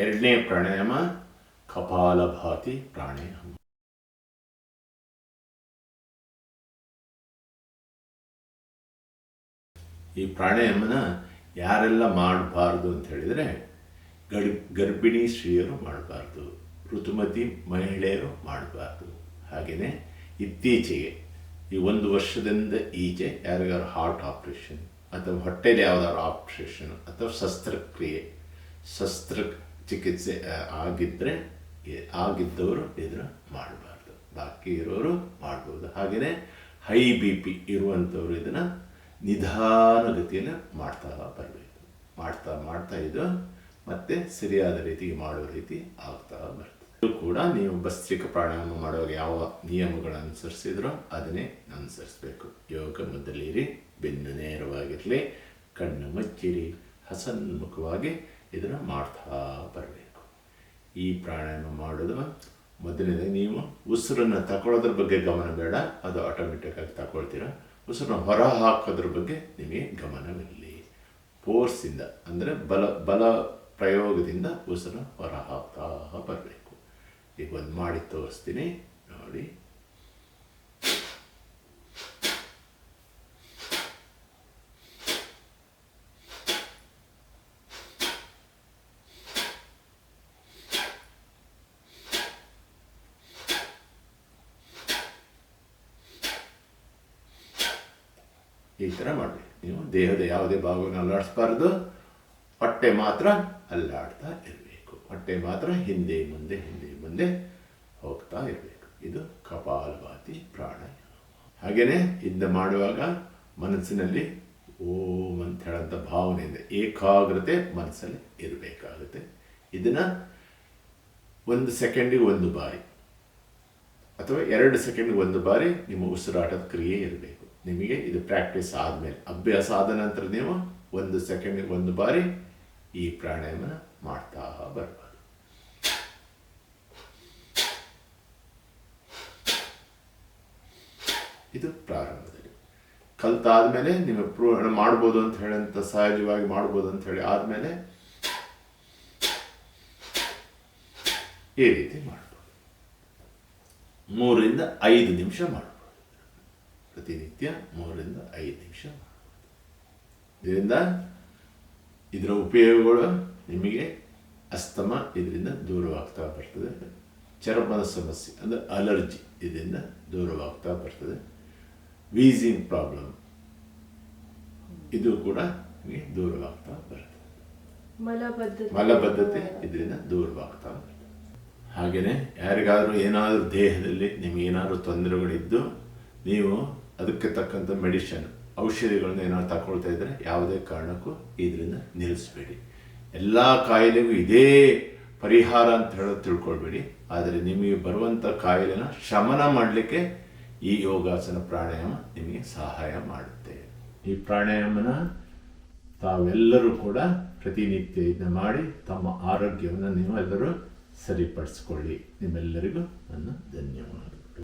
ಎರಡನೇ ಪ್ರಾಣಾಯಾಮ ಕಪಾಲಭಾತಿ ಪ್ರಾಣಾಯಾಮ. ಈ ಪ್ರಾಣಾಯಾಮನ ಯಾರೆಲ್ಲ ಮಾಡಬಾರ್ದು ಅಂತ ಹೇಳಿದರೆ, ಗರ್ಭಿಣಿ ಸ್ತ್ರೀಯರು ಮಾಡಬಾರ್ದು, ಋತುಮತಿ ಮಹಿಳೆಯರು ಮಾಡಬಾರ್ದು. ಹಾಗೆಯೇ ಇತ್ತೀಚೆಗೆ ಈ 1 ವರ್ಷದಿಂದ ಈಚೆ ಯಾರಿಗಾರು ಹಾರ್ಟ್ ಆಪ್ರೇಷನ್ ಅಥವಾ ಹೊಟ್ಟೆಯಲ್ಲಿ ಯಾವುದಾದ್ರು ಆಪ್ರೇಷನ್ ಅಥವಾ ಶಸ್ತ್ರಚಿಕಿತ್ಸೆ ಆಗಿದ್ದವರು ಇದನ್ನು ಮಾಡಬಾರ್ದು. ಬಾಕಿ ಇರೋರು ಮಾಡ್ಬೋದು. ಹಾಗೆಯೇ ಹೈ BP ಇರುವಂಥವ್ರು ಇದನ್ನು ನಿಧಾನಗತಿಯಲ್ಲಿ ಮಾಡ್ತಾ ಬರಬೇಕು. ಮಾಡ್ತಾ ಇದು ಮತ್ತೆ ಸರಿಯಾದ ರೀತಿಗೆ ಮಾಡುವ ರೀತಿ ಆಗ್ತಾ ಬರ್ತದೆ. ಇದು ಕೂಡ ನೀವು ಭಸ್ತ್ರಿಕಾ ಪ್ರಾಣಾಯಾಮ ಮಾಡುವಾಗ ಯಾವ ನಿಯಮಗಳನ್ನು ಅನುಸರಿಸಿದ್ರೋ ಅದನ್ನೇ ಅನುಸರಿಸಬೇಕು. ಯೋಗ ಮೊದಲಿರಿ, ಬೆನ್ನು ನೇರವಾಗಿರಲಿ, ಕಣ್ಣು ಮುಚ್ಚಿರಿ, ಹಸನ್ಮುಖವಾಗಿ ಇದನ್ನು ಮಾಡ್ತಾ ಬರಬೇಕು. ಈ ಪ್ರಾಣಾಯಾಮ ಮಾಡೋದು ಮೊದಲನೇದಾಗಿ ನೀವು ಉಸಿರನ್ನು ತಗೊಳ್ಳೋದ್ರ ಬಗ್ಗೆ ಗಮನ ಬೇಡ, ಅದು ಆಟೋಮೆಟಿಕ್ಕಾಗಿ ತಗೊಳ್ತೀರ. ಉಸಿರನ್ನ ಹೊರ ಹಾಕೋದ್ರ ಬಗ್ಗೆ ನಿಮಗೆ ಗಮನವಿರಲಿ. ಫೋರ್ಸಿಂದ ಅಂದರೆ ಬಲ ಪ್ರಯೋಗದಿಂದ ಉಸಿರು ಹೊರ ಹಾಕ್ತಾ ಬರಬೇಕು. ಈಗ ಒಂದು ಮಾಡಿ ತೋರಿಸ್ತೀನಿ ನೋಡಿ. ಈ ಥರ ಮಾಡಬೇಕು. ನೀವು ದೇಹದ ಯಾವುದೇ ಭಾಗವನ್ನು ಅಲ್ಲಾಡಿಸ್ಬಾರ್ದು, ಹೊಟ್ಟೆ ಮಾತ್ರ ಅಲ್ಲಾಡ್ತಾ ಇರಬೇಕು. ಹೊಟ್ಟೆ ಮಾತ್ರ ಹಿಂದೆ ಮುಂದೆ ಹೋಗ್ತಾ ಇರಬೇಕು. ಇದು ಕಪಾಲಭಾತಿ ಪ್ರಾಣಾಯಾಮ. ಹಾಗೆಯೇ ಇದನ್ನ ಮಾಡುವಾಗ ಮನಸ್ಸಿನಲ್ಲಿ ಓಂ ಅಂತ ಹೇಳೋಂಥ ಭಾವನೆಯಿಂದ ಏಕಾಗ್ರತೆ ಮನಸ್ಸಲ್ಲಿ ಇರಬೇಕಾಗುತ್ತೆ. ಇದನ್ನು 1 ಸೆಕೆಂಡಿಗೆ 1 ಬಾರಿ ಅಥವಾ 2 ಸೆಕೆಂಡ್ಗೆ 1 ಬಾರಿ ನಿಮ್ಮ ಉಸಿರಾಟದ ಕ್ರಿಯೆ ಇರಬೇಕು. ನಿಮಗೆ ಇದು ಪ್ರಾಕ್ಟೀಸ್ ಆದಮೇಲೆ, ಅಭ್ಯಾಸ ಆದ ನಂತರ ನೀವು 1 ಸೆಕೆಂಡಿಗೆ 1 ಬಾರಿ ಈ ಪ್ರಾಣಾಯಾಮನ ಮಾಡ್ತಾ ಬರಬಹುದು. ಇದು ಪ್ರಾರಂಭದಲ್ಲಿ. ಕಲ್ತಾದ್ಮೇಲೆ ನೀವು ಮಾಡ್ಬೋದು ಅಂತ ಹೇಳಂತ, ಸಹಜವಾಗಿ ಮಾಡ್ಬೋದು ಅಂತ ಹೇಳಿ ಆದಮೇಲೆ ಈ ರೀತಿ ಮಾಡ್ಬೋದು. 3 ರಿಂದ 5 ನಿಮಿಷ ಮಾಡ್ಬೋದು. ಪ್ರತಿನಿತ್ಯ 3 ರಿಂದ 5 ನಿಮಿಷ ಮಾಡ್ಬೋದು. ಇದರಿಂದ ಇದರ ಉಪಯೋಗಗಳು ನಿಮಗೆ ಅಸ್ತಮ ಇದರಿಂದ ದೂರವಾಗ್ತಾ ಬರ್ತದೆ. ಚರ್ಮದ ಸಮಸ್ಯೆ ಅಂದರೆ ಅಲರ್ಜಿ ಇದರಿಂದ ದೂರವಾಗ್ತಾ ಬರ್ತದೆ. ವೀಸಿಂಗ್ ಪ್ರಾಬ್ಲಮ್ ಇದು ಕೂಡ ನಿಮಗೆ ದೂರವಾಗ್ತಾ ಬರ್ತದೆ. ಮಲಬದ್ಧತೆ ಇದರಿಂದ ದೂರವಾಗ್ತಾ ಬರ್ತದೆ. ಹಾಗೆಯೇ ಯಾರಿಗಾದರೂ ಏನಾದರೂ ದೇಹದಲ್ಲಿ ನಿಮಗೇನಾದರೂ ತೊಂದರೆಗಳಿದ್ದು ನೀವು ಅದಕ್ಕೆ ತಕ್ಕಂಥ ಮೆಡಿಷನ್, ಔಷಧಿಗಳನ್ನ ಏನಾದ್ರು ತಗೊಳ್ತಾ ಇದ್ದರೆ ಯಾವುದೇ ಕಾರಣಕ್ಕೂ ಇದರಿಂದ ನಿಲ್ಲಿಸಬೇಡಿ. ಎಲ್ಲ ಕಾಯಿಲೆಗೂ ಇದೇ ಪರಿಹಾರ ಅಂತ ಹೇಳೋದು ತಿಳ್ಕೊಳ್ಬೇಡಿ. ಆದರೆ ನಿಮಗೆ ಬರುವಂಥ ಕಾಯಿಲೆನ ಶಮನ ಮಾಡಲಿಕ್ಕೆ ಈ ಯೋಗಾಸನ ಪ್ರಾಣಾಯಾಮ ನಿಮಗೆ ಸಹಾಯ ಮಾಡುತ್ತೆ. ಈ ಪ್ರಾಣಾಯಾಮನ ತಾವೆಲ್ಲರೂ ಕೂಡ ಪ್ರತಿನಿತ್ಯ ಇದನ್ನ ಮಾಡಿ ತಮ್ಮ ಆರೋಗ್ಯವನ್ನು ನೀವೆಲ್ಲರೂ ಸರಿಪಡಿಸ್ಕೊಳ್ಳಿ. ನಿಮ್ಮೆಲ್ಲರಿಗೂ ನನ್ನ ಧನ್ಯವಾದ.